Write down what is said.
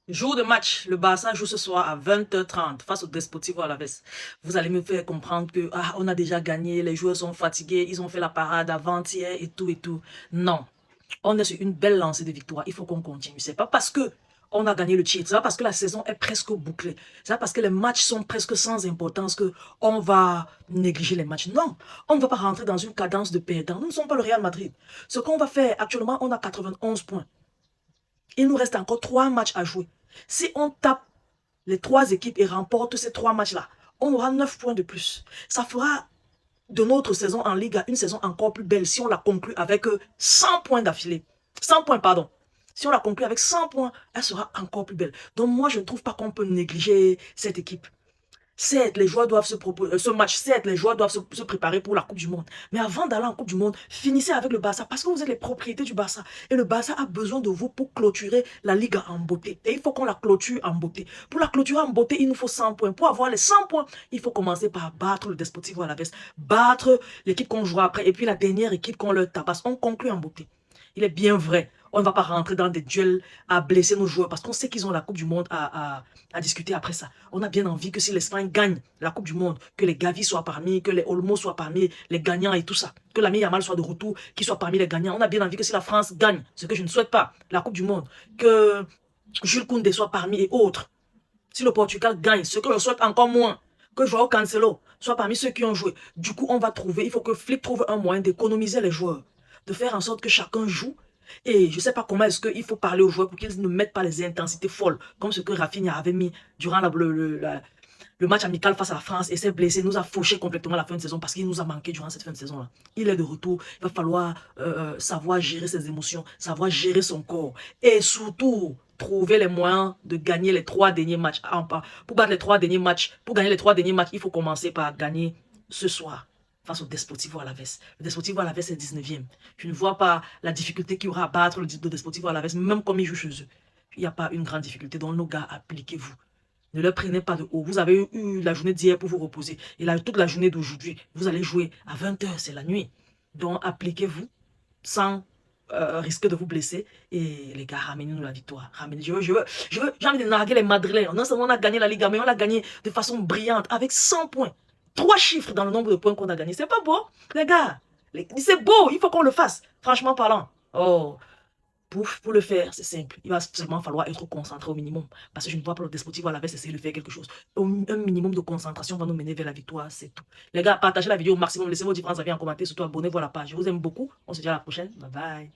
Jour de match, le Barça joue ce soir à 20h30 face au Desportivo Alavés. Vous allez me faire comprendre que on a déjà gagné, les joueurs sont fatigués, ils ont fait la parade avant-hier et tout et tout. Non, on est sur une belle lancée de victoire. Il faut qu'on continue. C'est pas parce que on a gagné le titre, c'est pas parce que la saison est presque bouclée, c'est pas parce que les matchs sont presque sans importance que on va négliger les matchs. Non, on ne va pas rentrer dans une cadence de perdant. Nous ne sommes pas le Real Madrid. Ce qu'on va faire actuellement, on a 91 points. Il nous reste encore 3 matchs à jouer. Si on tape les 3 équipes et remporte ces 3 matchs-là, on aura 9 points de plus. Ça fera de notre saison en Liga une saison encore plus belle si on la conclut avec 100 points d'affilée. 100 points, pardon. Si on la conclut avec 100 points, elle sera encore plus belle. Donc moi, je ne trouve pas qu'on peut négliger cette équipe. Certes, les joueurs doivent ce match, certes, les joueurs doivent se préparer pour la Coupe du Monde. Mais avant d'aller en Coupe du Monde, finissez avec le Barça parce que vous êtes les propriétés du Barça. Et le Barça a besoin de vous pour clôturer la Ligue en beauté. Et il faut qu'on la clôture en beauté. Pour la clôturer en beauté, il nous faut 100 points. Pour avoir les 100 points, il faut commencer par battre le Desportivo Alavés, battre l'équipe qu'on jouera après et puis la dernière équipe qu'on leur tabasse. On conclut en beauté. Il est bien vrai. On ne va pas rentrer dans des duels à blesser nos joueurs parce qu'on sait qu'ils ont la Coupe du Monde à discuter après ça. On a bien envie que si l'Espagne gagne la Coupe du Monde, que les Gavi soient parmi, que les Olmo soient parmi les gagnants et tout ça. Que l'ami Yamal soit de retour, qu'il soit parmi les gagnants. On a bien envie que si la France gagne, ce que je ne souhaite pas, la Coupe du Monde, que Jules Koundé soit parmi et autres. Si le Portugal gagne, ce que je souhaite encore moins, que Joao Cancelo soit parmi ceux qui ont joué. Du coup, on va trouver, il faut que Flick trouve un moyen d'économiser les joueurs, de faire en sorte que chacun joue. Et je ne sais pas comment est-ce qu'il faut parler aux joueurs pour qu'ils ne mettent pas les intensités folles, comme ce que Rafinha avait mis durant le match amical face à la France et s'est blessé, nous a fauché complètement la fin de saison parce qu'il nous a manqué durant cette fin de saison-là. Il est de retour, il va falloir savoir gérer ses émotions, savoir gérer son corps et surtout trouver les moyens de gagner les 3 derniers matchs. Pour battre les 3 derniers matchs, pour gagner les 3 derniers matchs, il faut commencer par gagner ce soir face au Desportivo Alavés. Le Desportivo Alavés est 19e. Je ne vois pas la difficulté qu'il y aura à battre le Desportivo Alavés, même comme ils jouent chez eux. Il n'y a pas une grande difficulté. Donc, nos gars, appliquez-vous. Ne leur prenez pas de haut. Vous avez eu la journée d'hier pour vous reposer. Et là, toute la journée d'aujourd'hui, vous allez jouer à 20h, c'est la nuit. Donc, appliquez-vous sans risquer de vous blesser. Et les gars, ramenez-nous la victoire. Ramenez. J'ai envie de narguer les Madrilènes. Non seulement on a gagné la Liga, mais on l'a gagné de façon brillante, avec 100 points. 3 chiffres dans le nombre de points qu'on a gagné. C'est pas beau, les gars. C'est beau, il faut qu'on le fasse, franchement parlant. Oh, pour le faire, c'est simple. Il va seulement falloir être concentré au minimum. Parce que je ne vois pas le Desportivo à la veste essayer de faire quelque chose. Un minimum de concentration va nous mener vers la victoire, c'est tout. Les gars, partagez la vidéo au maximum. Laissez vos différents avis en commentaire. Surtout abonnez-vous à la page. Je vous aime beaucoup. On se dit à la prochaine. Bye bye.